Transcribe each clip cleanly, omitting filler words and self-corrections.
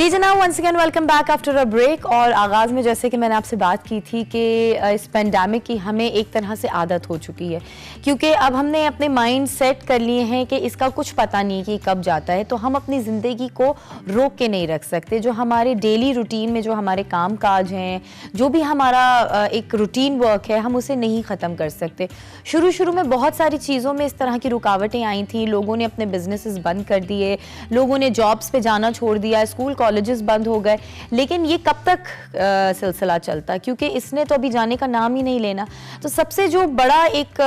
जी जनाब, once again welcome back after a break. और आगाज़ में जैसे कि मैंने आपसे बात की थी कि इस पेंडेमिक की हमें एक तरह से आदत हो चुकी है, क्योंकि अब हमने अपने माइंड सेट कर लिए हैं कि इसका कुछ पता नहीं कि कब जाता है, तो हम अपनी ज़िंदगी को रोक के नहीं रख सकते। जो हमारे डेली रूटीन में जो हमारे काम काज हैं, जो भी हमारा एक रूटीन वर्क है, हम उसे नहीं ख़त्म कर सकते। शुरू में बहुत सारी चीज़ों में इस तरह की रुकावटें आई थी। लोगों ने अपने बिजनेसेस बंद कर दिए, लोगों ने जॉब्स पे जाना छोड़ दिया, स्कूल कॉलेजेस बंद हो गए। लेकिन ये कब तक सिलसिला चलता, क्योंकि इसने तो अभी जाने का नाम ही नहीं लेना। तो सबसे जो बड़ा एक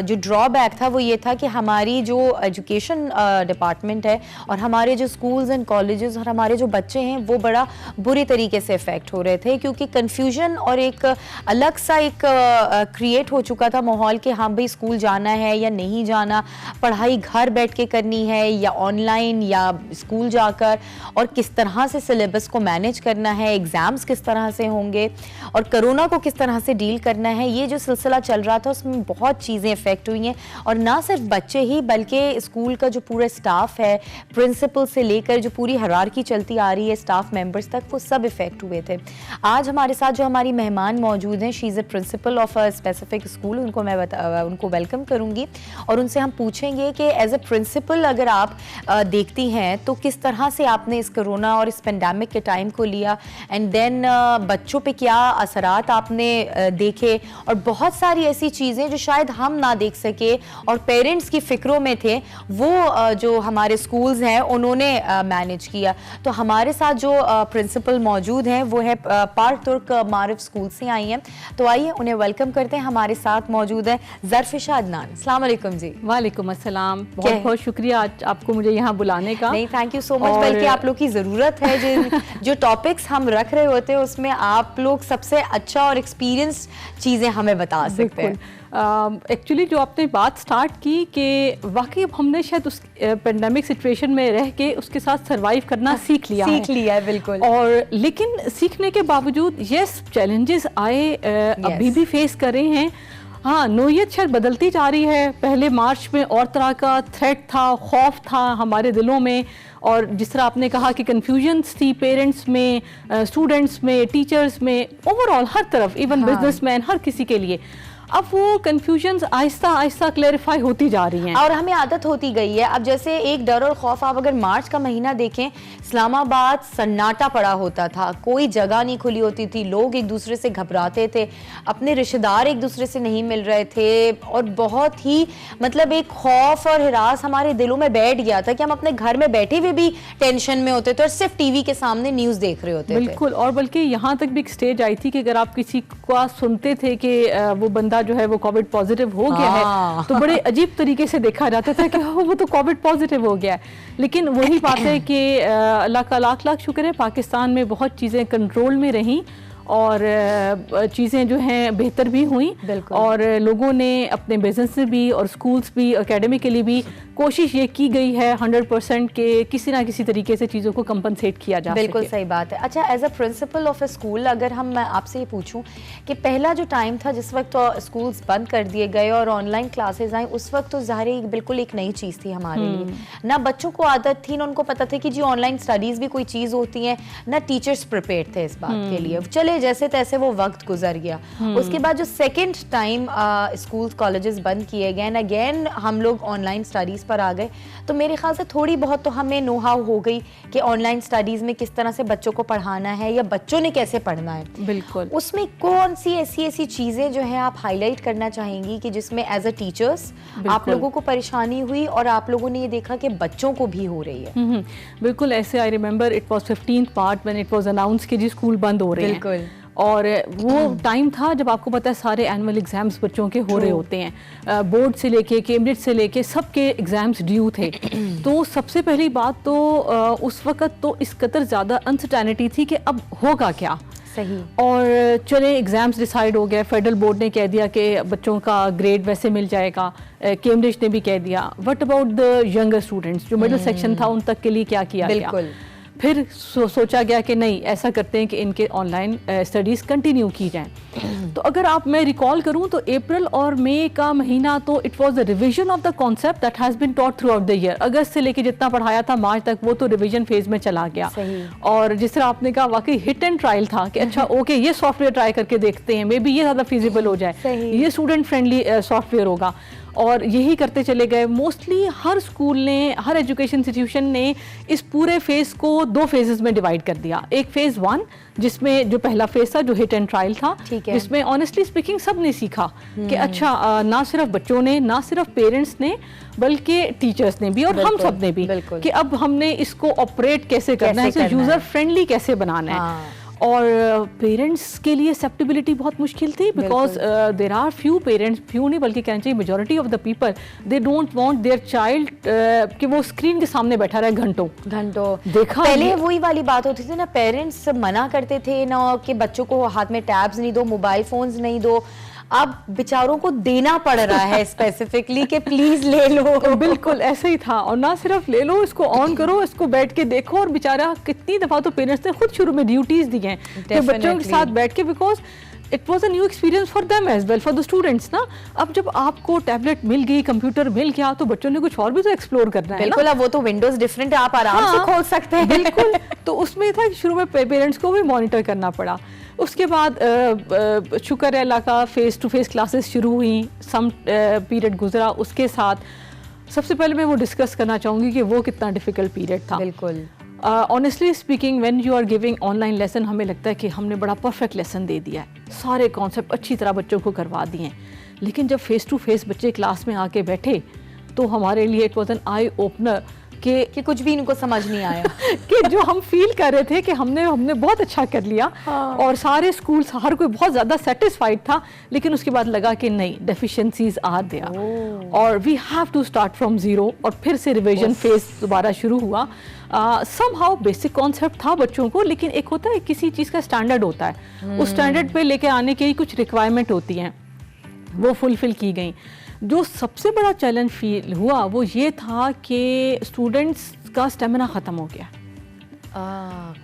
जो ड्रॉबैक था वो ये था कि हमारी जो एजुकेशन डिपार्टमेंट है और हमारे जो स्कूल्स एंड कॉलेजेस और हमारे जो बच्चे हैं वो बड़ा बुरी तरीके से इफेक्ट हो रहे थे, क्योंकि कन्फ्यूजन और एक अलग सा एक क्रिएट हो चुका था माहौल कि हाँ भाई स्कूल जाना है या नहीं जाना, पढ़ाई घर बैठ के करनी है या ऑनलाइन या स्कूल जाकर, और किस तरह से सिलेबस को मैनेज करना है, एग्जाम्स किस तरह से होंगे और कोरोना को किस तरह से डील करना है। ये जो सिलसिला चल रहा था उसमें बहुत चीज़ें इफेक्ट हुई हैं, और ना सिर्फ बच्चे ही बल्कि स्कूल का जो पूरा स्टाफ है, प्रिंसिपल से लेकर जो पूरी हायरार्की चलती आ रही है स्टाफ मेंबर्स तक, वो सब इफेक्ट हुए थे। आज हमारे साथ जो हमारी मेहमान मौजूद हैं, she is a principal of a specific school, उनको मैं उनको वेलकम करूँगी और उनसे हम पूछेंगे कि एज अ प्रिंसिपल अगर आप देखती हैं तो किस तरह से आपने इस कोरोना और इस पेंडेमिक के टाइम को लिया, एंड देन बच्चों पे क्या असरात आपने देखे, और बहुत सारी ऐसी चीज़ें जो शायद हम ना देख सके और पेरेंट्स की फ़िक्रों में थे, वो जो हमारे स्कूल्स हैं उन्होंने मैनेज किया। तो हमारे साथ जो प्रिंसिपल मौजूद हैं वो है पार्क तुर्क मारिफ स्कूल से आई हैं, तो आइए उन्हें वेलकम करते हैं। हमारे साथ मौजूद है ज़रफ़िशा अदनान। अस्सलाम वालेकुम जी। वालेकुम अस्सलाम, बहुत बहुत शुक्रिया आज आपको मुझे यहाँ बुलाने का। नहीं, थैंक यू सो मच, बल्कि आप लोग की ज़रूरत है। जो टॉपिक्स हम रख रहे होते हैं उसमें आप लोग सबसे अच्छा और एक्सपीरियंस चीज़ें हमें बता सकते हैं। एक्चुअली जो आपने बात स्टार्ट की कि वाकई अब हमने शायद उस पेंडेमिक सिचुएशन में रह के उसके साथ सरवाइव करना सीख लिया है बिल्कुल। और लेकिन सीखने के बावजूद यस चैलेंजेस आए, अभी भी फेस कर रहे हैं। हाँ, नोयत शायद बदलती जा रही है। पहले मार्च में और तरह का थ्रेट था, खौफ था हमारे दिलों में, और जिस तरह आपने कहा कि कन्फ्यूजन्स थी पेरेंट्स में, स्टूडेंट्स में, टीचर्स में, ओवरऑल हर तरफ, इवन बिजनेसमैन, हर किसी के लिए। अब वो कन्फ्यूजन्स आहिस्ता आहिस्ता क्लैरिफाई होती जा रही हैं और हमें आदत होती गई है। अब जैसे एक डर और खौफ, आप अगर मार्च का महीना देखें, इस्लामाबाद सन्नाटा पड़ा होता था, कोई जगह नहीं खुली होती थी, लोग एक दूसरे से घबराते थे, अपने रिश्तेदार एक दूसरे से नहीं मिल रहे थे, और बहुत ही मतलब एक खौफ और हिरास हमारे दिलों में बैठ गया था कि हम अपने घर में बैठे हुए भी टेंशन में होते थे और सिर्फ टीवी के सामने न्यूज़ देख रहे होते थे। बिल्कुल, और बल्कि यहाँ तक भी एक स्टेज आई थी कि अगर आप किसी को सुनते थे कि वो बंदा जो है वो कोविड पॉजिटिव हो गया है, तो बड़े अजीब तरीके से देखा जाता था कि वो तो कोविड पॉजिटिव हो गया है। लेकिन वही बात है कि अल्लाह का लाख लाख शुक्र है, पाकिस्तान में बहुत चीज़ें कंट्रोल में रहीं और चीज़ें जो हैं बेहतर भी हुई, और लोगों ने अपने बिजनेस में भी और स्कूल्स भी, एकेडमिकली भी कोशिश ये की गई है 100% के किसी ना किसी तरीके से चीज़ों को कंपनसेट किया जा सके। बिल्कुल सही बात है। अच्छा, as a principal of a school अगर हम मैं आपसे ये पूछूं कि पहला जो टाइम था जिस वक्त तो स्कूल्स बंद कर दिए गए और ऑनलाइन क्लासेस आई, उस वक्त तो ज़ाहिर बिल्कुल एक नई चीज़ थी हमारे लिए। ना बच्चों को आदत थी, ना उनको पता था कि जी ऑनलाइन स्टडीज़ भी कोई चीज़ होती है, ना टीचर्स प्रिपेयर थे इस बात के लिए। चले जैसे तैसे वो वक्त गुजर गया। उसके बाद जो सेकेंड टाइम स्कूल कॉलेजेस बंद किए गए, एंड अगेन हम लोग ऑनलाइन स्टडीज़ पर आ गए, तो मेरे ख्याल से थोड़ी बहुत तो हमें नो हाउ हो गई कि ऑनलाइन स्टडीज़ में किस तरह से बच्चों को पढ़ाना है या बच्चों ने कैसे पढ़ना है। बिल्कुल, उसमें कौन सी ऐसी चीज़ें जो है आप हाईलाइट करना चाहेंगी कि जिसमें एज अ टीचर्स आप लोगों को परेशानी हुई और आप लोगों ने ये देखा कि बच्चों को भी हो रही है? बिल्कुल ऐसे। I remember it was 15th March when it was announce कि जी स्कूल बंद हो रहे हैं। बिल्कुल, और वो टाइम था जब आपको पता है सारे एनुअल एग्जाम्स बच्चों के हो रहे होते हैं, बोर्ड से लेके कैम्ब्रिज से लेके सबके एग्जाम्स ड्यू थे। तो सबसे पहली बात तो उस वक्त तो इस कदर ज़्यादा अनसर्टेनिटी थी कि अब होगा क्या। सही। और चले एग्जाम्स डिसाइड हो गए, फेडरल बोर्ड ने कह दिया कि बच्चों का ग्रेड वैसे मिल जाएगा, कैम्ब्रिज ने भी कह दिया। What about the younger students, जो मिडिल सेक्शन था उन तक के लिए क्या किया गया? फिर सोचा गया कि नहीं, ऐसा करते हैं कि इनके ऑनलाइन स्टडीज़ कंटिन्यू की जाएं। तो अगर मैं रिकॉल करूं तो अप्रैल और मई का महीना तो it was the revision of the concept that has been taught throughout the year. अगस्त से लेके जितना पढ़ाया था मार्च तक वो तो रिवीजन फेज में चला गया। और जिस तरह आपने कहा, वाकई हिट एंड ट्रायल था कि अच्छा ओके ये सॉफ्टवेयर ट्राई करके देखते हैं, मे बी ये ज़्यादा फिजिबल हो जाए, ये स्टूडेंट फ्रेंडली सॉफ्टवेयर होगा, और यही करते चले गए। मोस्टली हर स्कूल ने, हर एजुकेशन इंस्टीट्यूशन ने इस पूरे फेज़ को 2 फेजेस में डिवाइड कर दिया। एक फेज़ 1 जिसमें जो पहला फेज था जो हिट एंड ट्रायल था, जिसमें ऑनेस्टली स्पीकिंग सब ने सीखा कि अच्छा ना सिर्फ बच्चों ने, ना सिर्फ पेरेंट्स ने, बल्कि टीचर्स ने भी और हम सब ने भी, कि अब हमने इसको ऑपरेट कैसे करना है, इसे यूजर फ्रेंडली कैसे बनाना है। और पेरेंट्स के लिए एक्सेप्टेबिलिटी बहुत मुश्किल थी, because there are few parents, few नहीं बल्कि कहना चाहिए majority of the people, they don't want their child कि वो स्क्रीन के सामने बैठा रहे घंटों। देखा पहले वही वाली बात होती थी ना, पेरेंट्स मना करते थे ना कि बच्चों को हाथ में टैब्स नहीं दो, मोबाइल फोन्स नहीं दो। अब बेचारों को देना पड़ रहा है स्पेसिफिकली कि प्लीज ले लो। बिल्कुल ऐसे ही था, और ना सिर्फ ले लो, इसको ऑन करो, इसको बैठ के देखो। और बेचारा कितनी दफा तो पेरेंट्स ने खुद शुरू में ड्यूटीज दी हैं कि बच्चों के साथ बैठ के, because it was a new experience for them as well, for the students ना। अब जब आपको टैबलेट मिल गई, कंप्यूटर मिल गया, तो बच्चों ने कुछ और भी तो एक्सप्लोर करना है। बिल्कुल, अब वो तो विंडोज डिफरेंट है, आप आराम से खोल सकते हैं। बिल्कुल। तो उसमें था कि शुरू में पेरेंट्स को भी मॉनिटर करना पड़ा। उसके बाद शुक्र है अल्लाह का, फेस टू फेस क्लासेस शुरू हुई, सम पीरियड गुजरा। उसके साथ सबसे पहले मैं वो डिस्कस करना चाहूँगी कि वो कितना डिफिकल्ट पीरियड था। बिल्कुल। Honestly speaking, when you are giving online lesson, हमें लगता है कि हमने बड़ा परफेक्ट लेसन दे दिया है, सारे कॉन्सेप्ट अच्छी तरह बच्चों को करवा दिए हैं। लेकिन जब फेस टू फेस बच्चे क्लास में आके बैठे तो हमारे लिए it was an eye opener कि कुछ भी इनको समझ नहीं आया कि जो हम फील कर रहे थे कि हमने बहुत अच्छा कर लिया। और सारे स्कूल, हर कोई बहुत ज़्यादा सेटिस्फाइड था, लेकिन उसके बाद लगा कि नहीं, डेफिशिएंसीज आर देयर और we have to start from zero. और फिर से रिवीजन फेज दोबारा शुरू हुआ। समहाउ बेसिक कॉन्सेप्ट था बच्चों को, लेकिन एक होता है किसी चीज़ का स्टैंडर्ड होता है, उस स्टैंडर्ड पे लेके आने के लिए कुछ रिक्वायरमेंट होती हैं, वो फुलफिल की गई। जो सबसे बड़ा चैलेंज फील हुआ वो ये था कि स्टूडेंट्स का स्टेमिना ख़त्म हो गया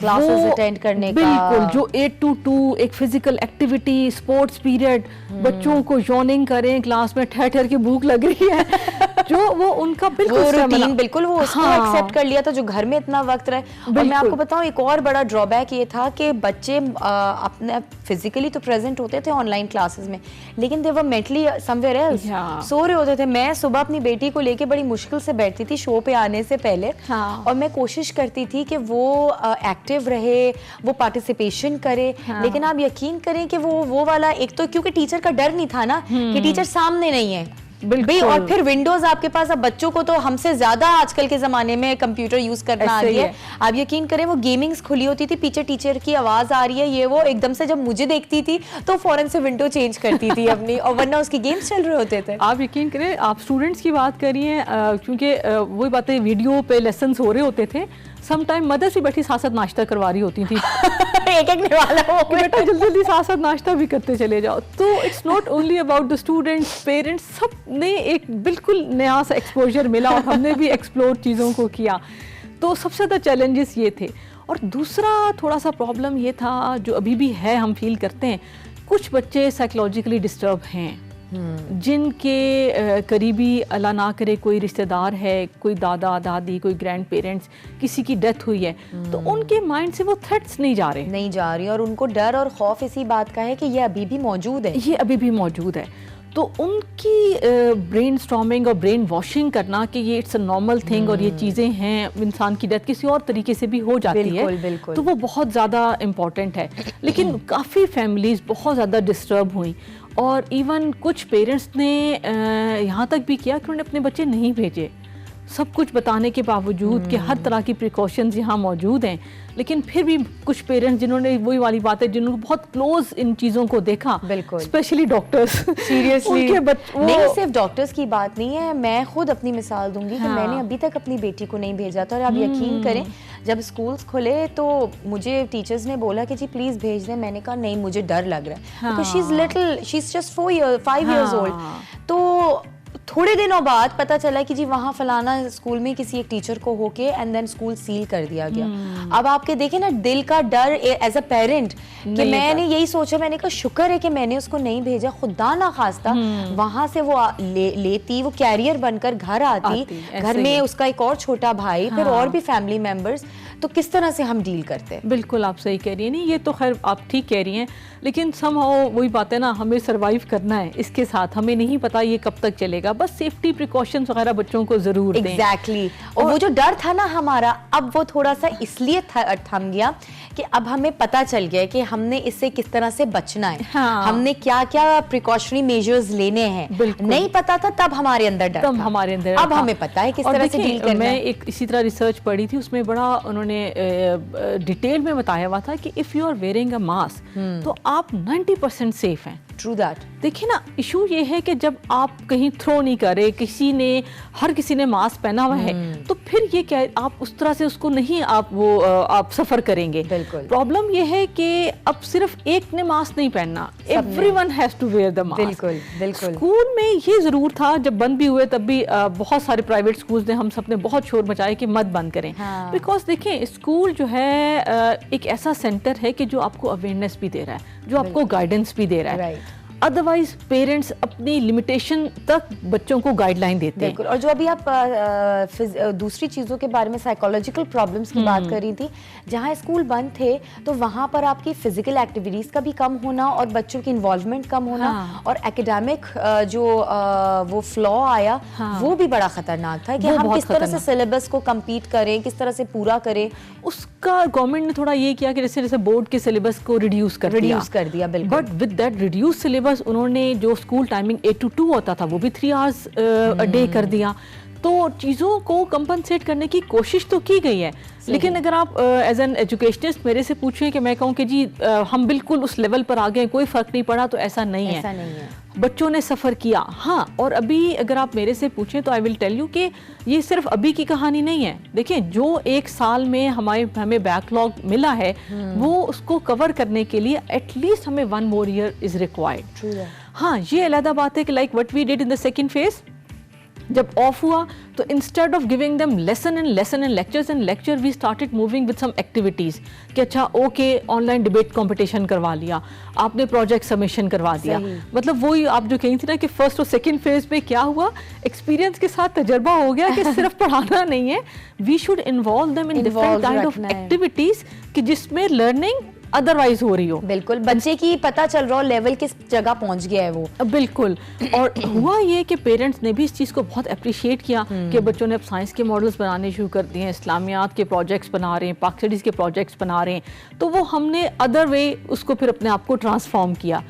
क्लासेस अटेंड करने का। बिल्कुल, जो 8 to 2 एक फिजिकल एक्टिविटी, स्पोर्ट्स पीरियड, बच्चों को यॉर्निंग करें क्लास में, ठहर ठहर की भूख लग रही है, जो वो उनका बिल्कुल रूटीन, बिल्कुल वो उसको एक्सेप्ट कर लिया था जो घर में इतना वक्त रहे। और मैं आपको बताऊं, एक और बड़ा ड्रॉबैक ये था कि बच्चे अपने फिजिकली तो प्रेजेंट होते थे ऑनलाइन क्लासेस में, लेकिन दे वर मेंटली समवेयर एल्स, सो रहे होते थे। मैं सुबह अपनी बेटी को लेके बड़ी मुश्किल से बैठती थी शो पे आने से पहले, और मैं कोशिश करती थी कि वो एक्टिव रहे, वो पार्टिसिपेशन करे। लेकिन आप यकीन करें कि वो वाला, एक तो क्योंकि टीचर का डर नहीं था ना कि टीचर सामने नहीं है, और फिर विंडोज आपके पास। अब बच्चों को तो हमसे ज्यादा आजकल के जमाने में कंप्यूटर यूज करना आ रही है। आप यकीन करें, वो गेमिंग्स खुली होती थी, पीछे टीचर की आवाज आ रही है, ये वो एकदम से जब मुझे देखती थी तो फौरन से विंडो चेंज करती थी अपनी, और वरना उसकी गेम्स चल रहे होते थे। आप यकीन करें, आप स्टूडेंट्स की बात करिए, क्योंकि वही बातें, वीडियो पे लेसन हो रहे होते थे, सम टाइम मदर्स भी बैठी साथ साथ नाश्ता करवा रही होती थी एक वाला हो, बेटा जल्दी जल्दी साथ साथ नाश्ता भी करते चले जाओ। तो it's not only about the students, parents, सब ने एक बिल्कुल नया सा एक्सपोजर मिला, और हमने भी एक्सप्लोर चीज़ों को किया। तो सबसे ज़्यादा चैलेंजेस ये थे। और दूसरा थोड़ा सा प्रॉब्लम ये था, जो अभी भी है, हम फील करते हैं, कुछ बच्चे साइकोलॉजिकली डिस्टर्ब हैं, जिनके करीबी, अल्लाह ना करे, कोई रिश्तेदार है, कोई दादा दादी, कोई ग्रैंड पेरेंट्स, किसी की डेथ हुई है, तो उनके माइंड से वो थ्रेट्स नहीं जा रही, और उनको डर और खौफ इसी बात का है कि ये अभी भी मौजूद है, ये अभी भी मौजूद है। तो उनकी ब्रेन स्टॉर्मिंग और ब्रेन वॉशिंग करना कि ये इट्स अ नॉर्मल थिंग और ये चीज़ें हैं, इंसान की डेथ किसी और तरीके से भी हो जाती है, तो वो बहुत ज़्यादा इम्पॉर्टेंट है। लेकिन काफ़ी फैमिलीज़ बहुत ज़्यादा डिस्टर्ब हुई, और इवन कुछ पेरेंट्स ने यहाँ तक भी किया कि उन्होंने अपने बच्चे नहीं भेजे, सब कुछ बताने के बावजूद कि हर तरह की प्रिकॉशंस यहाँ मौजूद हैं। लेकिन फिर भी कुछ पेरेंट्स जिन्होंने वही वाली बात है, जिन्होंने बहुत क्लोज इन चीज़ों को देखा, स्पेशली डॉक्टर्स, सीरियसली नहीं, सिर्फ डॉक्टर्स की बात नहीं है, मैं खुद अपनी मिसाल दूंगी कि मैंने अभी तक अपनी बेटी को नहीं भेजा था। और आप यकीन करें, जब स्कूल्स खुले तो मुझे टीचर्स ने बोला कि जी प्लीज़ भेज दें। मैंने कहा नहीं, मुझे डर लग रहा है, because she is little, she is just 5 years old। तो थोड़े दिनों बाद पता चला कि जी वहाँ फलाना स्कूल में किसी एक टीचर को होके एंड देन स्कूल सील कर दिया गया। अब आपके देखे ना दिल का डर एज अ पेरेंट कि मैंने यही सोचा, मैंने कहा शुक्र है कि मैंने उसको नहीं भेजा, खुदा ना खास्ता वहां से वो लेती, वो कैरियर बनकर घर आती घर में उसका एक और छोटा भाई, फिर और भी फैमिली मेंबर्स, तो किस तरह से हम डील करते हैं। बिल्कुल आप सही कह रही हैं, नहीं ये तो खैर आप ठीक कह रही हैं, लेकिन समहाउ वही बात है ना, हमें सरवाइव करना है इसके साथ, हमें नहीं पता ये कब तक चलेगा, बस सेफ्टी प्रिकॉशंस वगैरह बच्चों को जरूर दें। एग्जैक्टली। और वो जो डर था ना हमारा, अब वो थोड़ा सा इसलिए थम गया कि अब हमें पता चल गया कि हमने इससे किस तरह से बचना है। हाँ। हमने क्या क्या प्रिकॉशनरी मेजर्स लेने हैं, नहीं पता था तब हमारे अंदर डर था। हमारे अंदर अब हमें पता है किस तरह से डील करना है। मैं एक इसी तरह रिसर्च पढ़ी थी, उसमें बड़ा उन्होंने डिटेल में बताया हुआ था कि if you are wearing a mask तो आप 90% सेफ हैं। True that. देखिए ना, इशू ये है कि जब आप कहीं थ्रो नहीं कर रहे, हर किसी ने मास्क पहना हुआ है, तो फिर ये क्या, आप उस तरह से उसको नहीं आप सफर करेंगे। प्रॉब्लम ये है कि अब सिर्फ एक ने मास्क नहीं पहनना, everyone has to wear the mask. बिल्कुल बिल्कुल। स्कूल में ये जरूर था, जब बंद भी हुए तब भी बहुत सारे प्राइवेट स्कूल्स ने, हम सब ने बहुत शोर मचाया कि मत बंद करें। बिकॉज देखें, स्कूल जो है एक ऐसा सेंटर है कि जो आपको अवेयरनेस भी दे रहा है, जो आपको गाइडेंस भी दे रहा है। अदरवाइज पेरेंट्स अपनी लिमिटेशन तक बच्चों को गाइडलाइन देते हैं। और जो अभी आप दूसरी चीज़ों के बारे में, साइकोलॉजिकल प्रॉब्लम्स की बात कर रही थी, जहाँ स्कूल बंद थे तो वहाँ पर आपकी फिजिकल एक्टिविटीज़ का भी कम होना और बच्चों की इन्वॉल्वमेंट कम होना, और एकेडमिक जो वो फ्लॉ आया, वो भी बड़ा खतरनाक था कि हम किस तरह से सिलेबस को कम्पीट करें, किस तरह से पूरा करें। उसका गवर्नमेंट ने थोड़ा ये किया कि जैसे जैसे बोर्ड के सिलेबस को रिड्यूस कर दिया। बिल्कुल। But with that reduce syllabus उन्होंने जो स्कूल टाइमिंग 8 to 2 होता था, वो भी 3 hours अ डे कर दिया। तो चीज़ों को कंपनसेट करने की कोशिश तो की गई है, लेकिन अगर आप एज एन एजुकेशनिस्ट मेरे से पूछें कि मैं कहूँ कि जी हम बिल्कुल उस लेवल पर आ गए, कोई फ़र्क नहीं पड़ा, तो ऐसा नहीं है। बच्चों ने सफ़र किया। हाँ, और अभी अगर आप मेरे से पूछें तो आई विल टेल यू कि ये सिर्फ अभी की कहानी नहीं है। देखें, जो एक साल में हमें बैकलॉग मिला है, वो उसको कवर करने के लिए एटलीस्ट हमें 1 more year इज़ रिक्वायर्ड। हाँ, ये अलग बात है कि like what we did in the second phase, जब ऑफ हुआ तो instead of giving them lesson and lecture we started moving with some activities कि अच्छा ओके, ऑनलाइन डिबेट कंपटीशन करवा लिया आपने, प्रोजेक्ट सबमिशन करवा दिया। मतलब वही आप जो कही थी ना कि फर्स्ट और सेकंड फेज में क्या हुआ, एक्सपीरियंस के साथ तजर्बा हो गया कि सिर्फ पढ़ाना नहीं है, we should involve them in different kind of activities कि जिसमें लर्निंग अदरवाइज हो रही हो। बिल्कुल, बच्चे की पता चल रहा हो लेवल किस जगह पहुंच गया है वो। बिल्कुल। और हुआ ये कि पेरेंट्स ने भी इस चीज़ को बहुत अप्रिशिएट किया कि बच्चों ने अब साइंस के मॉडल्स बनाने शुरू कर दिए हैं, इस्लामियात के प्रोजेक्ट्स बना रहे हैं, पाक स्टडीज़ के प्रोजेक्ट्स बना रहे हैं, तो वो हमने अदर वे उसको फिर अपने आप को ट्रांसफॉर्म किया।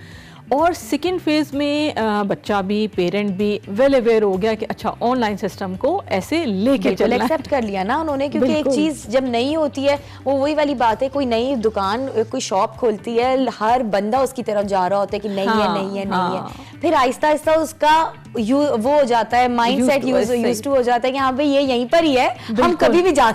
और सेकेंड फेज में बच्चा भी, पेरेंट भी वेल अवेयर हो गया कि अच्छा ऑनलाइन सिस्टम को ऐसे लेके चलना, एक्सेप्ट कर लिया ना उन्होंने, क्योंकि एक चीज जब नहीं होती है, वो वही वाली बात है, कोई नई दुकान, कोई शॉप खोलती है, हर बंदा उसकी तरफ जा रहा होता है कि नहीं है, फिर आहिस्ता आहिस्ता उसका वो हो जाता है, माइंडसेट यूज टू हो जाता है कि हाँ भाई ये यहीं पर ही है, हम कभी भी जा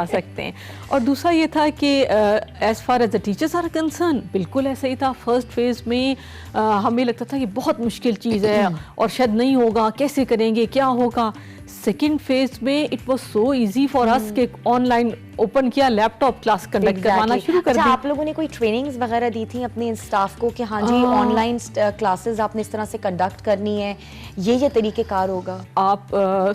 सकते हैं। और दूसरा ये था कि as far as the teachers are concern, बिल्कुल ऐसा ही था। फर्स्ट फेज में हमें लगता था कि बहुत मुश्किल चीज़ है और शायद नहीं होगा, कैसे करेंगे, क्या होगा। सेकेंड फेज में it was so easy for us कि ऑनलाइन ओपन किया, लैपटॉप क्लास कंडक्ट करवाना शुरू कर दिया। आप लोगों ने कोई ट्रेनिंग्स वगैरह दी थी अपने स्टाफ को कि हाँ जी ऑनलाइन क्लासेस आपने इस तरह से कंडक्ट करनी है, ये तरीक़ेकार होगा? आप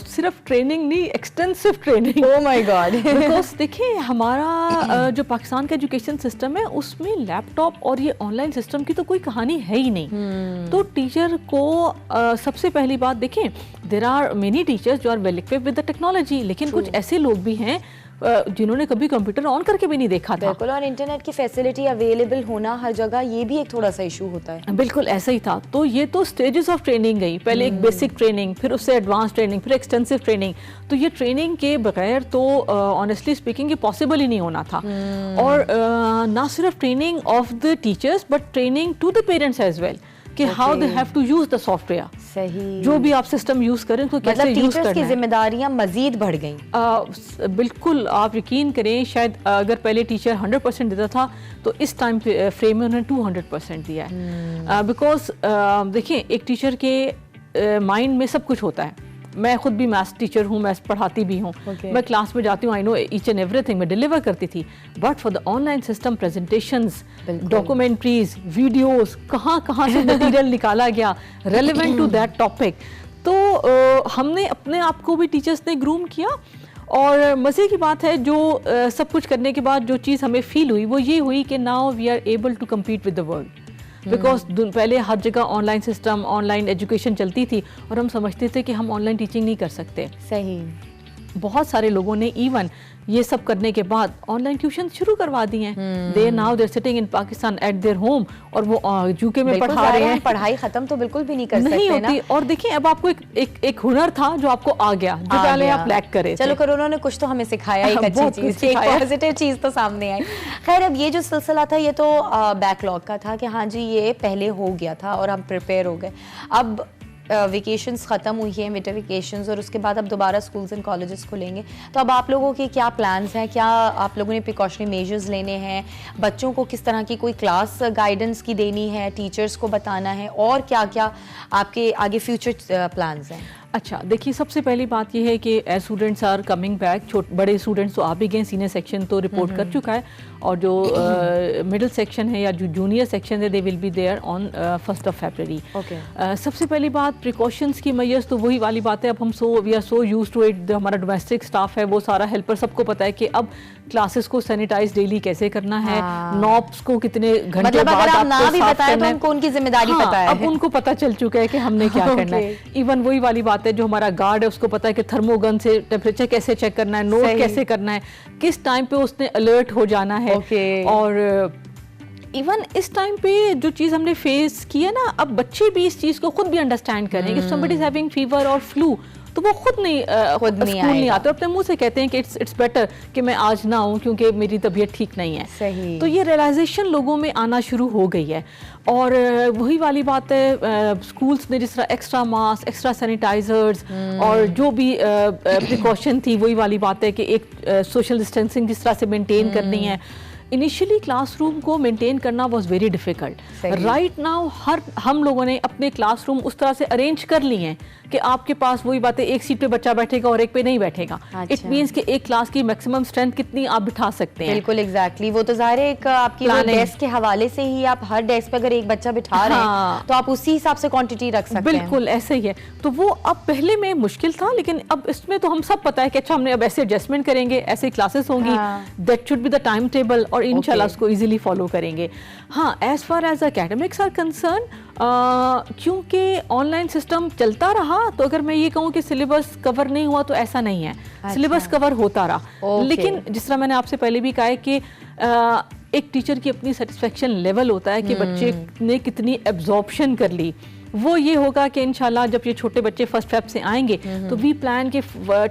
सिर्फ ट्रेनिंग नहीं, extensive training. Oh my God. Because देखिए, हमारा जो पाकिस्तान का एजुकेशन सिस्टम है उसमें लैपटॉप और ये ऑनलाइन सिस्टम की तो कोई कहानी है ही नहीं। तो टीचर को सबसे पहली बात देखें, देयर आर मेनी टीचर्स जो are well equipped with the technology, लेकिन कुछ ऐसे लोग भी हैं जिन्होंने कभी कंप्यूटर ऑन करके भी नहीं देखा था। बिल्कुल, और इंटरनेट की फैसिलिटी अवेलेबल होना हर जगह, ये भी एक थोड़ा सा इशू होता है। बिल्कुल ऐसा ही था। तो ये तो स्टेजेस ऑफ ट्रेनिंग गई, पहले एक बेसिक ट्रेनिंग, फिर उससे एडवांस ट्रेनिंग, फिर एक्सटेंसिव ट्रेनिंग। तो ये ट्रेनिंग के बगैर तो ऑनेस्टली स्पीकिंग ये पॉसिबल ही नहीं होना था। और ना सिर्फ training of the teachers but training to the parents as well कि how they have to use the software. सही, जो भी आप सिस्टम यूज करें तो कैसे यूज करना है। मतलब टीचर्स की जिम्मेदारियां मजीद बढ़ गई। बिल्कुल, आप यकीन करें, शायद अगर पहले टीचर 100% देता था तो इस टाइम फ्रेम में उन्होंने 200% दिया है। बिकॉज देखिए, एक टीचर के माइंड में सब कुछ होता है। मैं खुद भी मैथ्स टीचर हूँ, मैथ्स पढ़ाती भी हूँ, मैं क्लास में जाती हूँ, I know each and everything, मैं डिलीवर करती थी। But for the online system, presentations, documentaries, videos, कहाँ कहाँ से मटीरियल निकाला गया रेलेवेंट टू दैट टॉपिक। तो हमने अपने आप को भी टीचर्स ने ग्रूम किया। और मज़े की बात है, जो सब कुछ करने के बाद जो चीज़ हमें फील हुई वो ये हुई कि now we are able to compete with the world. Because पहले हर जगह ऑनलाइन सिस्टम, ऑनलाइन एजुकेशन चलती थी और हम समझते थे कि हम ऑनलाइन टीचिंग नहीं कर सकते। सही। बहुत सारे लोगों ने इवन ये सब करने के बाद ऑनलाइन ट्यूशन शुरू करवा दी हैं। They now there sitting in Pakistan at their home, और वो यूके में पढ़ा रहे हैं। पढ़ाई खत्म तो बिल्कुल भी नहीं कर सकते नहीं होती। और देखिए, अब आपको एक हुनर था जो आपको आ गया, जो पहले आप लैक करे। चलो कोरोना ने कुछ तो हमें सिखाया, एक अच्छी चीज, एक पॉजिटिव चीज तो सामने आई। खैर, अब ये जो सिलसिला था ये तो बैकलॉग का था कि हाँ जी ये पहले हो गया था और हम प्रिपेयर हो गए। अब वेकेशंस ख़त्म हुई हैं, विंटर वेकेशंस, और उसके बाद अब दोबारा स्कूल्स एंड कॉलेजेस खुलेंगे। तो अब आप लोगों के क्या प्लान्स हैं? क्या आप लोगों ने प्रिकॉशनरी मेजर्स लेने हैं? बच्चों को किस तरह की कोई क्लास गाइडेंस की देनी है? टीचर्स को बताना है? और क्या क्या आपके आगे फ्यूचर प्लान्स हैं? अच्छा, देखिए, सबसे पहली बात यह है कि as students are coming back, बड़े स्टूडेंट्स तो आ भी गए, सीनियर सेक्शन तो रिपोर्ट कर चुका है, और जो मिडिल सेक्शन है या जो जूनियर सेक्शन है, they will be there on 1 February. सबसे पहली बात, प्रिकॉशंस की मेजर्स तो वही वाली बात है, अब हम we are so used to it, हमारा डोमेस्टिक स्टाफ है वो सारा हेल्पर, सबको पता है कि अब क्लासेस को सैनिटाइज डेली कैसे करना है, नॉब्स को कितने घंटे मतलब बाद अगर आप ना आपको भी साफ बताएं करना तो है। उनको उनकी जिम्मेदारी पता है। अब उनको पता चल चुका है कि हमने क्या करना है। इवन वही वाली बात है, जो हमारा गार्ड है उसको पता है कि थर्मोगन से टेम्परेचर कैसे चेक करना है, नोट कैसे करना है, किस टाइम पे उसने अलर्ट हो जाना है। और इवन इस टाइम पे जो चीज़ हमने फेस की है ना, अब बच्चे भी इस चीज़ को खुद भी अंडरस्टैंड करें कि समबडी इज हैविंग फीवर और फ्लू, तो वो खुद स्कूल नहीं आते, अपने मुंह से कहते हैं कि इट्स बेटर कि मैं आज ना आऊँ क्योंकि मेरी तबीयत ठीक नहीं है। सही। तो ये रियलाइजेशन लोगों में आना शुरू हो गई है। और वही वाली बात है, स्कूल्स ने जिस तरह एक्स्ट्रा मास्क, एक्स्ट्रा सैनिटाइजर्स और जो भी प्रिकॉशन थी, वही वाली बात है कि एक सोशल डिस्टेंसिंग जिस तरह से मेंटेन करनी है। इनिशियली क्लासरूम को मेंटेन करना was very difficult. Right now हम लोगों ने अपने क्लासरूम उस तरह से अरेंज कर लिए हैं कि आपके पास वही बात है, एक सीट पे बच्चा बैठेगा और एक पे नहीं बैठेगा। इट मींस कि एक क्लास की मैक्सिमम स्ट्रेंथ कितनी आप बिठा सकते हैं। बिल्कुल, एग्जैक्टली। वो तो ज़ाहिर है, एक आपकी डेस्क के हवाले से ही आप हर डेस्क पे अगर एक बच्चा बिठा रहे हैं तो आप उसी हिसाब से क्वांटिटी रख सकते हैं। बिल्कुल ऐसे ही है। तो वो अब पहले में मुश्किल था, लेकिन अब इसमें तो हम सब पता है कि अच्छा हमने अब ऐसे एडजस्टमेंट करेंगे, ऐसे क्लासेस होंगी, that should be the time table, और इंशाल्लाह उसको इजीली फॉलो करेंगे। हाँ, as far as academics are concern, क्योंकि ऑनलाइन सिस्टम चलता रहा, तो अगर मैं ये कहूँ कि सिलेबस कवर नहीं हुआ तो ऐसा नहीं है। सिलेबस कवर होता रहा, लेकिन जिस तरह मैंने आपसे पहले भी कहा है कि एक टीचर की अपनी सेटिस्फेक्शन लेवल होता है कि बच्चे ने कितनी एब्जॉर्प्शन कर ली। वो ये होगा कि इंशाल्लाह जब ये छोटे बच्चे 1 फेब से आएंगे तो वी प्लान के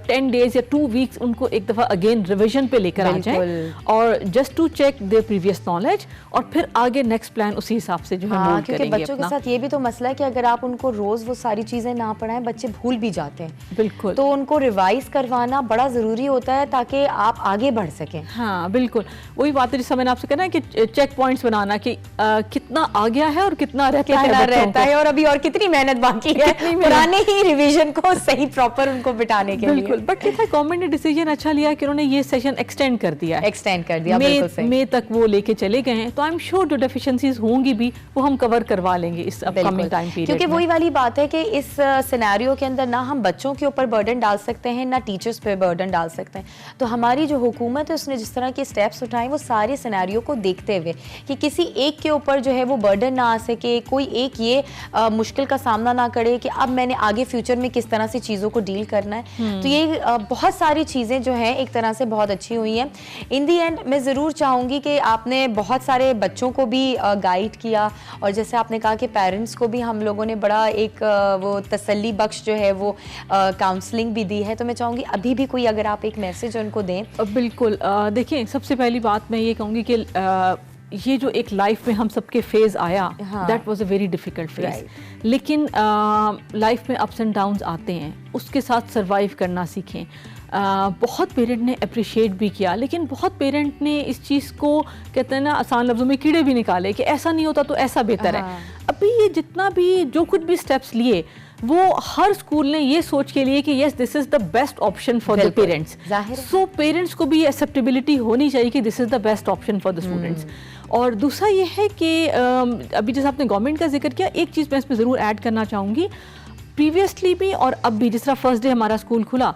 10 डेज या 2 वीक्स उनको एक दफ़ा अगेन रिवीजन पे लेकर आ जाएं, और just to check their previous knowledge, और फिर आगे नेक्स्ट प्लान उसी हिसाब से जो है मोल्ड करेंगे। बच्चों के साथ ये भी तो मसला है कि अगर आप उनको रोज वो सारी चीजें ना पढ़ाएं, बच्चे भूल भी जाते हैं। बिल्कुल। तो उनको रिवाइज करवाना बड़ा जरूरी होता है ताकि आप आगे बढ़ सकें। हाँ बिल्कुल, वही बात है जिससे मैंने आपसे कहना है कि चेक पॉइंट्स बनाना कि कितना आ गया है और कितना रहता है और अभी और कितनी मेहनत बाकी है पुराने ही रिवीजन को सही प्रॉपर उनको बिठाने के लिए। बिल्कुल, बट क्या था, गवर्नमेंट ने डिसीजन अच्छा लिया कि उन्होंने ये सेशन एक्सटेंड कर दिया मई तक वो लेके चले गए हैं। तो आई एम श्योर जो डेफिशिएंसीज होंगी भी वो हम कवर करवा लेंगे इस अपकमिंग टाइम पीरियड। क्योंकि वही वाली बात है कि इस सिनेरियो के अंदर ना हम बच्चों के ऊपर बर्डन डाल सकते हैं, ना टीचर्स पे बर्डन डाल सकते हैं। तो हमारी जो हुकूमत है उसने जिस तरह के स्टेप्स उठाए वो सारे सिनेरियो को देखते हुए कि किसी एक के ऊपर जो है वो बर्डन ना आ सके, कोई एक ये मुश्किल का सामना ना करे कि अब मैंने आगे फ्यूचर में किस तरह से चीज़ों को डील करना है। तो ये बहुत सारी चीज़ें जो हैं एक तरह से बहुत अच्छी हुई हैं। इन दी एंड मैं ज़रूर चाहूँगी कि आपने बहुत सारे बच्चों को भी गाइड किया, और जैसे आपने कहा कि पेरेंट्स को भी हम लोगों ने बड़ा एक वो तसल्ली बख्श जो है वो काउंसलिंग भी दी है। तो मैं चाहूँगी अभी भी कोई अगर आप एक मैसेज उनको दें। बिल्कुल, देखिए सबसे पहली बात मैं ये कहूँगी कि ये जो एक लाइफ में हम सबके फेज आया, that was a very difficult phase, लेकिन लाइफ में अप्स एंड डाउन्स आते हैं, उसके साथ सरवाइव करना सीखें। बहुत पेरेंट ने अप्रिशिएट भी किया, लेकिन बहुत पेरेंट ने इस चीज़ को कहते हैं ना आसान लफ्ज़ों में कीड़े भी निकाले कि ऐसा नहीं होता तो ऐसा बेहतर है। अभी ये जितना भी जो कुछ भी स्टेप्स लिए, वो हर स्कूल ने ये सोच के लिए कि yes this is the best option for the parents. So parents को भी एक्सेप्टेबिलिटी होनी चाहिए कि this is the best option for the students. और दूसरा ये है कि अभी जैसे आपने गवर्नमेंट का जिक्र किया, एक चीज़ मैं इसमें ज़रूर ऐड करना चाहूँगी, प्रीवियसली भी और अब भी, जिस तरह फर्स्ट डे हमारा स्कूल खुला,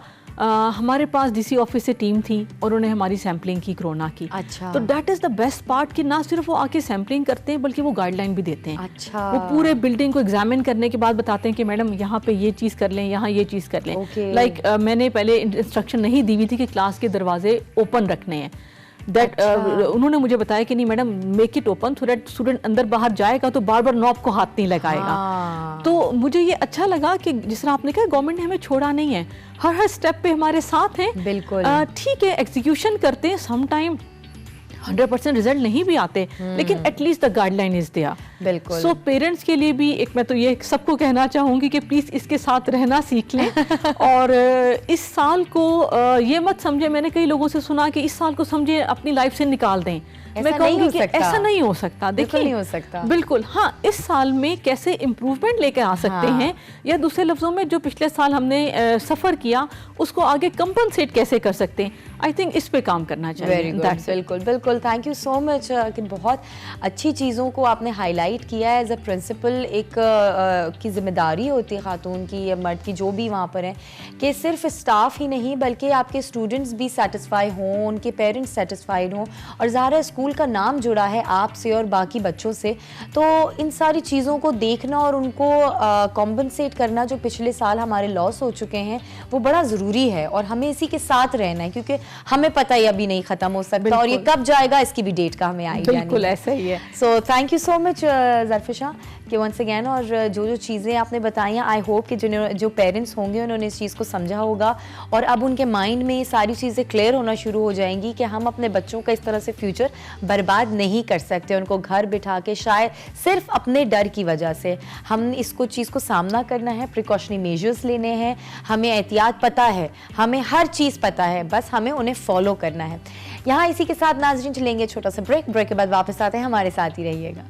हमारे पास डीसी ऑफिस से टीम थी और उन्होंने हमारी सैम्पलिंग की कोरोना की। अच्छा। तो that is the best part कि ना सिर्फ वो आके सैम्पलिंग करते हैं बल्कि वो गाइडलाइन भी देते हैं। अच्छा। वो पूरे बिल्डिंग को एग्जामिन करने के बाद बताते हैं कि मैडम यहाँ पे ये चीज़ कर लें, यहाँ ये चीज़ कर लें। लाइक मैंने पहले इंस्ट्रक्शन नहीं दी हुई थी कि क्लास के दरवाजे ओपन रखने हैं। दैट उन्होंने मुझे बताया कि नहीं madam, make it open so that student अंदर बाहर जाएगा तो बार बार नॉब को हाथ नहीं लगाएगा। तो मुझे ये अच्छा लगा कि जिस तरह आपने कहा गवर्नमेंट ने हमें छोड़ा नहीं है, हर स्टेप पे हमारे साथ हैं। बिल्कुल ठीक है, एग्जीक्यूशन करते हैं, सम टाइम 100% रिजल्ट नहीं भी आते, लेकिन at least the guideline is there. बिल्कुल। सो पेरेंट्स के लिए भी एक मैं तो ये सबको कहना चाहूँगी कि प्लीज़ इसके साथ रहना सीख लें। और इस साल को ये मत समझे, मैंने कई लोगों से सुना कि इस साल को समझे अपनी लाइफ से निकाल दें। मैं कहूँगी कि ऐसा नहीं हो सकता। देखिए नहीं हो सकता। बिल्कुल हाँ, इस साल में कैसे इम्प्रूवमेंट लेकर आ सकते हैं, या दूसरे लफ्जों में जो पिछले साल हमने सफ़र किया उसको आगे कंपनसेट कैसे कर सकते हैं, आई थिंक इस पे काम करना चाहिए। बिल्कुल बिल्कुल, थैंक यू सो मच कि बहुत अच्छी चीज़ों को आपने हाईलाइट किया। एज अ प्रिंसिपल एक की जिम्मेदारी होती है खातून की या मर्द की, जो भी वहाँ पर हैं, कि सिर्फ स्टाफ ही नहीं बल्कि आपके स्टूडेंट्स भी सेटिस्फाई हों, उनके पेरेंट्स सेटिस्फाइड हों, और ज़ाहिर स्कूल का नाम जुड़ा है आपसे और बाकी बच्चों से। तो इन सारी चीज़ों को देखना और उनको कॉम्पनसेट करना जो पिछले साल हमारे लॉस हो चुके हैं वो बड़ा ज़रूरी है, और हमें इसी के साथ रहना है क्योंकि हमें पता है अभी नहीं ख़त्म हो सकता, और ये कब जाएगा इसकी भी डेट का हमें आइडिया नहीं। बिल्कुल ऐसा ही है। So thank you so much Zarfisha कि वंस अगैन, और जो चीज़ें आपने बताई हैं, आई होप कि जो पेरेंट्स होंगे उन्होंने इस चीज़ को समझा होगा और अब उनके माइंड में ये सारी चीज़ें क्लियर होना शुरू हो जाएंगी कि हम अपने बच्चों का इस तरह से फ्यूचर बर्बाद नहीं कर सकते। उनको घर बिठा के शायद सिर्फ अपने डर की वजह से हम इसको चीज़ को सामना करना है, प्रिकॉशनरी मेजर्स लेने हैं, हमें एहतियात पता है, हमें हर चीज़ पता है, बस हमें उन्हें फॉलो करना है। यहाँ इसी के साथ नाज़रीन चलेंगे छोटा सा ब्रेक के बाद वापस आते हैं, हमारे साथ ही रहिएगा।